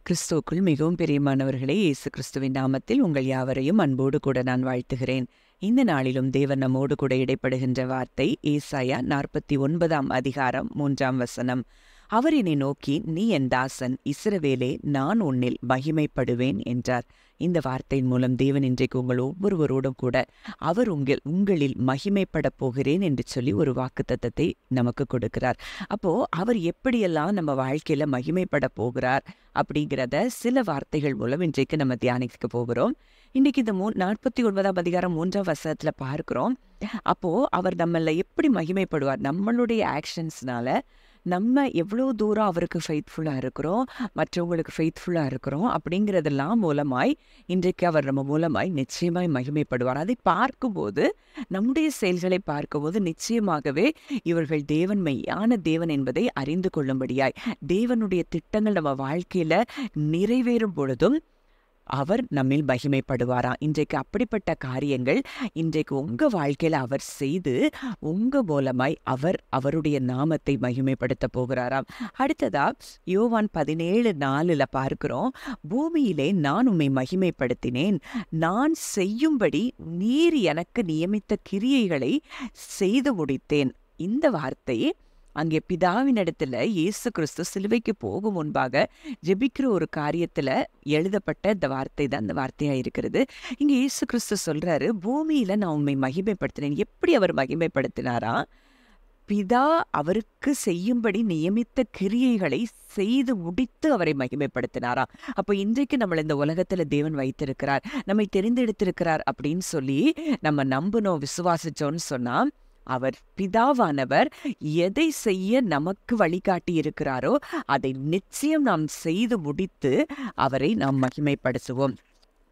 கிறிஸ்துவுக்குள் மிகவும் பிரியமானவர்களே, இயேசு கிறிஸ்துவின் நாமத்தில் உங்கள் யாவரையும் அன்போடு கூட நான் வாழ்த்துகிறேன். இந்த நாளிலும் தேவன் நம்மோடு கூட இடைப்படுகின்ற வார்த்தை ஏசாயா 49 அதிகாரம் 3 அவர் என்னை நோக்கி, நீ என் தாசன் இஸ்ரவேலே, நான் உன்னில் மகிமைப்படுவேன் என்றார். இந்த வார்த்தையின் மூலம் தேவன் இன்றைக்கு உங்கள் ஒவ்வொருவரோடும் கூட அவர் உங்களில் மகிமைப்பட போகிறேன் என்று சொல்லி ஒரு வாக்குத்தத்தத்தை நமக்கு கொடுக்கிறார். அப்போ அவர் எப்படியெல்லாம் நம்ம வாழ்க்கையில மகிமைப்பட போகிறார் அப்படிங்கிறத சில வார்த்தைகள் மூலம் இன்றைக்கு நம்ம தியானிக்க போகிறோம். இன்னைக்கு இந்த 49 அதிகாரம் 3 பார்க்கிறோம். அப்போ அவர் நம்மள எப்படி மகிமைப்படுவார், நம்மளுடைய ஆக்ஷன்ஸ்னால நம்ம எவ்வளோ தூரம் அவருக்கு ஃபெய்த்ஃபுல்லாக இருக்கிறோம், மற்றவங்களுக்கு ஃபெய்த்ஃபுல்லாக இருக்கிறோம் அப்படிங்கிறதெல்லாம் மூலமாய் இன்றைக்கு அவர் நம்ம மூலமாய் நிச்சயமாய் மகிமைப்படுவார். அதை பார்க்கும்போது, நம்முடைய செயல்களை பார்க்கும்போது நிச்சயமாகவே இவர்கள் தேவன் மெய்யான தேவன் என்பதை அறிந்து கொள்ளும்படியாய் தேவனுடைய திட்டங்கள் நம்ம வாழ்க்கையில் நிறைவேறும் பொழுதும் அவர் நம்மில் மகிமைப்படுவாராம். இன்றைக்கு அப்படிப்பட்ட காரியங்கள் இன்றைக்கு உங்கள் வாழ்க்கையில் அவர் செய்து உங்கள் மூலமாய் அவருடைய நாமத்தை மகிமைப்படுத்த போகிறாராம். அடுத்ததா யோவான் 17:4 பார்க்கிறோம், பூமியிலே நான் உம்மை மகிமைப்படுத்தினேன், நான் செய்யும்படி நீர் எனக்கு நியமித்த கிரியைகளை செய்து முடித்தேன். இந்த வார்த்தை அங்கே பிதாவினிடத்துல இயேசு கிறிஸ்து சிலுவைக்கு போகும் முன்பாக ஜெபிக்கிற ஒரு காரியத்துல எழுதப்பட்ட இந்த வார்த்தை தான் அந்த வார்த்தையா இருக்கிறது. இங்க இயேசு கிறிஸ்து சொல்றாரு, பூமியில நான் உண்மை மகிமைப்படுத்தினேன். எப்படி அவர் மகிமைப்படுத்தினாரா? பிதா அவருக்கு செய்யும்படி நியமித்த கிரியைகளை செய்து முடித்து அவரை மகிமைப்படுத்தினாரா. அப்போ இன்றைக்கு நம்மளை இந்த உலகத்துல தேவன் வைத்திருக்கிறார், நம்மை தெரிந்தெடுத்திருக்கிறார் அப்படின்னு சொல்லி நம்ம நம்பணும், விசுவாசிச்சோன்னு சொன்னா, அவர் பிதாவானவர் எதை செய்ய நமக்கு வழிகாட்டி இருக்கிறாரோ அதை நிச்சயம் நாம் செய்து முடித்து அவரை நாம் மகிமைப்படுத்துவோம்.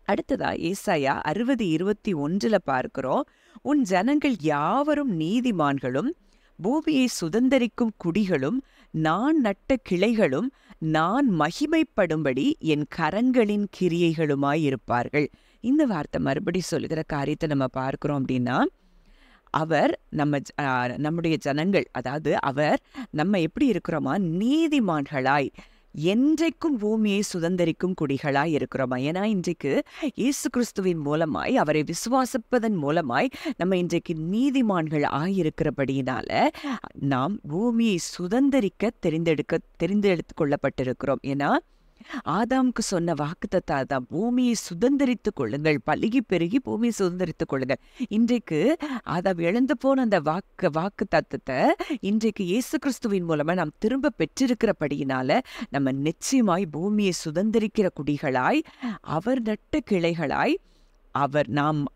அடுத்ததா ஏசாயா 60:21 பார்க்கிறோம், உன் ஜனங்கள் யாவரும் நீதிமான்களும், பூமியை சுதந்தரிக்கும் குடிகளும், நான் நட்ட கிளைகளும், நான் மகிமைப்படும்படி என் கரங்களின் கிரியைகளுமாயிருப்பார்கள். இந்த வார்த்தை மறுபடி சொல்லுகிற காரியத்தை நம்ம பார்க்கிறோம் அப்படின்னா, அவர் நம்முடைய ஜனங்கள், அதாவது அவர் நம்ம எப்படி இருக்கிறோமா, நீதிமான்களாய் என்றைக்கும் பூமியை சுதந்தரிக்கும் குடிகளாய் இருக்கிறோமா. ஏன்னா இன்றைக்கு இயேசு கிறிஸ்துவின் மூலமாய் அவரை விசுவாசிப்பதன் மூலமாய் நம்ம இன்றைக்கு நீதிமான்கள் ஆயிருக்கிறபடியினால நாம் பூமியை சுதந்தரிக்க தெரிந்தெடுத்து கொள்ளப்பட்டிருக்கிறோம். ஏன்னா ஆதாமுக்கு சொன்ன வாக்குத்தத்தம் அதான், பூமியை சுதந்தரித்துக் கொள்ளுங்கள், பலுகி பெருகி பூமியை சுதந்தரித்துக் கொள்ளுங்கள். இன்றைக்கு ஆதாம் இழந்து போன அந்த வாக்கு தத்தத்தை இன்றைக்கு இயேசு கிறிஸ்துவின் மூலமா நாம் திரும்ப பெற்றிருக்கிறபடியினால நம்ம நிச்சயமாய் பூமியை சுதந்தரிக்கிற குடிகளாய், அவர் நட்ட கிளைகளாய்,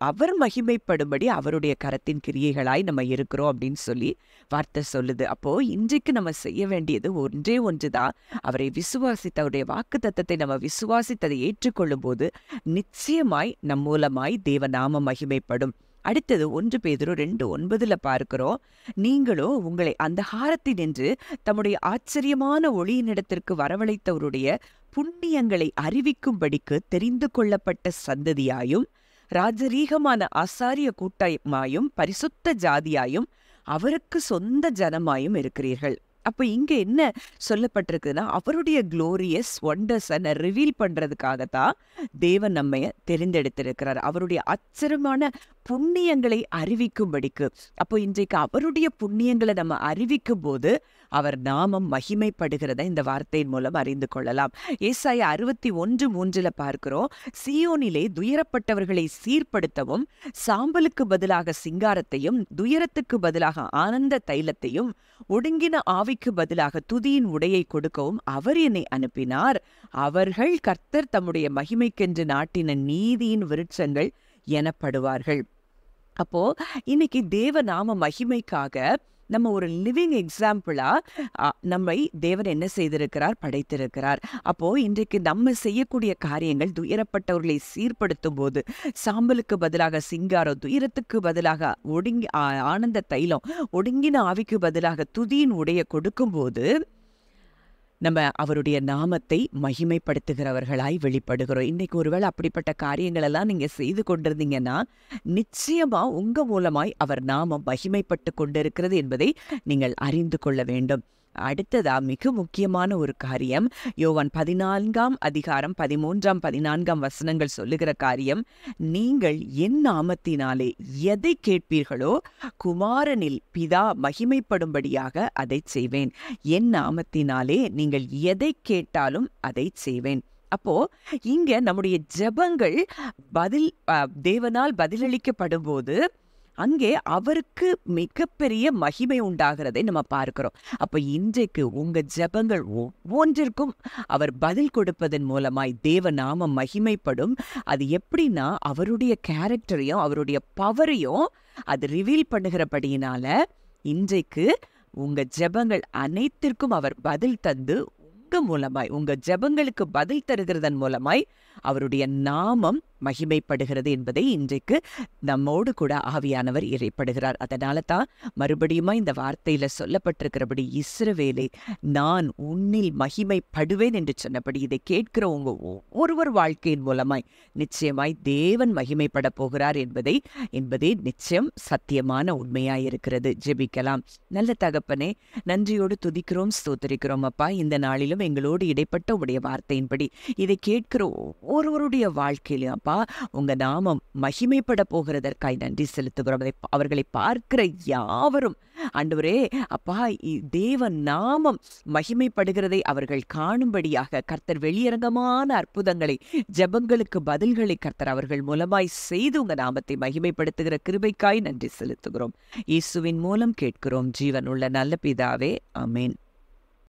அவர் மகிமைப்படும்படி அவருடைய கரத்தின் கிரியைகளாய் நம்ம இருக்கிறோம் அப்படின்னு சொல்லி வார்த்தை சொல்லுது. அப்போ இன்றைக்கு நம்ம செய்ய வேண்டியது ஒன்றே ஒன்றுதான், அவரை விசுவாசித்த அவருடைய வாக்கு தத்தத்தை நம்ம விசுவாசித்ததை ஏற்றுக்கொள்ளும் போது நிச்சயமாய் நம் மூலமாய் தேவ நாம மகிமைப்படும். அடுத்தது 1 பேதுரு 2:9 பார்க்கிறோம், நீங்களோ உங்களை அந்த காலத்தினின்று தம்முடைய ஆச்சரியமான ஒளியினிடத்திற்கு வரவழைத்தவருடைய புண்ணியங்களை அறிவிக்கும்படிக்கு தெரிந்து கொள்ளப்பட்ட சந்ததியாயும், ராஜரீகமான ஆசாரிய கூட்டமாயும், பரிசுத்த ஜாதியாயும், அவருக்கு சொந்த ஜனமாயும் இருக்கிறீர்கள். அப்ப இங்க என்ன சொல்லப்பட்டிருக்குன்னா, அவருடைய குளோரியஸ் ஒண்டர்ஸை ரிவீல் பண்றதுக்காகத்தான் தேவன் நம்ம தெரிந்தெடுத்திருக்கிறார், அவருடைய ஆச்சரியமான புண்ணியங்களை அறிவிக்கும்படிக்கு. அப்போ இன்றைக்கு அவருடைய புண்ணியங்களை நம்ம அறிவிக்கும் போது அவர் நாமம் மகிமைப்படுகிறத இந்த வார்த்தையின் மூலம் அறிந்து கொள்ளலாம். ஏசாயா 61:3 பார்க்கிறோம், சீயோனிலே துயரப்பட்டவர்களை சீர்படுத்தவும், சாம்பலுக்கு பதிலாக சிங்காரத்தையும், துயரத்துக்கு பதிலாக ஆனந்த தைலத்தையும், ஒடுங்கின ஆவிக்கு பதிலாக துதியின் உடையை கொடுக்கவும் அவர் என்னை அனுப்பினார். அவர்கள் கர்த்தர் தம்முடைய மகிமைக்கென்று நாட்டின நீதியின் விருட்சங்கள் எனப்படுவார்கள். அப்போ இன்னைக்கு தேவ நாம மகிமைக்காக நம்ம ஒரு லிவிங் எக்ஸாம்பிளா நம்மை தேவன் என்ன செய்திருக்கிறார், படைத்திருக்கிறார். அப்போ இன்றைக்கு நம்ம செய்யக்கூடிய காரியங்கள், துயரப்பட்டவர்களை சீர்படுத்தும் போது சாம்பலுக்கு பதிலாக சிங்காரம், துயரத்துக்கு பதிலாக ஆனந்த தைலம், ஒடுங்கின ஆவிக்கு பதிலாக துதியின் உடைய கொடுக்கும்போது நம்ம அவருடைய நாமத்தை மகிமைப்படுத்துகிறவர்களாய் வெளிப்படுகிறோம். இன்னைக்கு ஒருவேளை அப்படிப்பட்ட காரியங்கள் எல்லாம் நீங்க செய்து கொண்டிருந்தீங்கன்னா நிச்சயமா உங்க மூலமாய் அவர் நாமம் மகிமைப்பட்டு கொண்டிருக்கிறது என்பதை நீங்கள் அறிந்து கொள்ள வேண்டும். அடுத்ததா மிக முக்கியமான ஒரு காரியம், யோவான் 14ஆம் அதிகாரம் 13ஆம் 14ஆம் வசனங்கள் சொல்லுகிற காரியம், நீங்கள் என் நாமத்தினாலே எதை கேட்பீர்களோ குமாரனில் பிதா மகிமைப்படும்படியாக அதைச் செய்வேன். என் நாமத்தினாலே நீங்கள் எதை கேட்டாலும் அதைச் செய்வேன். அப்போ இங்க நம்முடைய ஜெபங்கள் தேவனால் பதிலளிக்கப்படும்போது அங்கே அவருக்கு மிகப்பெரிய மகிமை உண்டாகிறதை நம்ம பார்க்கிறோம். அப்ப இன்றைக்கு உங்க ஜெபங்கள் ஒவ்வொன்றிற்கும் அவர் பதில் கொடுப்பதன் மூலமாய் தேவ நாமம் மகிமைப்படும். அது எப்படின்னா, அவருடைய கேரக்டரையும் அவருடைய பவரையும் அது ரிவீல் பண்ணுகிறபடியினால இன்றைக்கு உங்க ஜெபங்கள் அனைத்திற்கும் அவர் பதில் தந்து மூலமாய் உங்க ஜெபங்களுக்கு பதில் தருகிறதன் மூலமாய் அவருடைய நாமம் மகிமைப்படுகிறது என்பதை இன்றைக்கு நம்மோடு கூட ஆவியானவர் இறைப்படுகிறார். அதனால தான் மறுபடியுமா இந்த வார்த்தையில சொல்லப்பட்டிருக்கிறபடி, இஸ்ரவேலே நான் உன்னில் மகிமைப்படுவேன் என்று சொன்னபடி இதை கேட்கிற உங்க ஒவ்வொருவர் வாழ்க்கையின் மூலமாய் நிச்சயமாய் தேவன் மகிமைப்பட போகிறார் என்பதே நிச்சயம் சத்தியமான உண்மையாயிருக்கிறது. ஜெபிக்கலாம். நல்ல தகப்பனே, நன்றியோடு துதிக்கிறோம், ஸ்தோத்திரிக்கிறோம் அப்பா. இந்த நாளிலும் எங்களோடு இடைப்பட்ட உடைய வார்த்தையின்படி இதை கேட்கிற ஒவ்வொருவருடைய வாழ்க்கையிலும் அப்பா உங்க நாமம் மகிமைப்பட போகிறதற்காய் நன்றி செலுத்துகிறோம். அவர்களை பார்க்கிற யாவரும் ஆண்டவரே அப்பா, தேவ நாமம் மகிமைப்படுகிறதை அவர்கள் காணும்படியாக கர்த்தர் வெளியரங்கமான அற்புதங்களை, ஜெபங்களுக்கு பதில்களை கர்த்தர் அவர்கள் மூலமாய் செய்து உங்க நாமத்தை மகிமைப்படுத்துகிற கிருபைக்காய் நன்றி செலுத்துகிறோம். இயேசுவின் மூலம் கேட்கிறோம் ஜீவனுள்ள நல்ல பிதாவே, ஆமென்.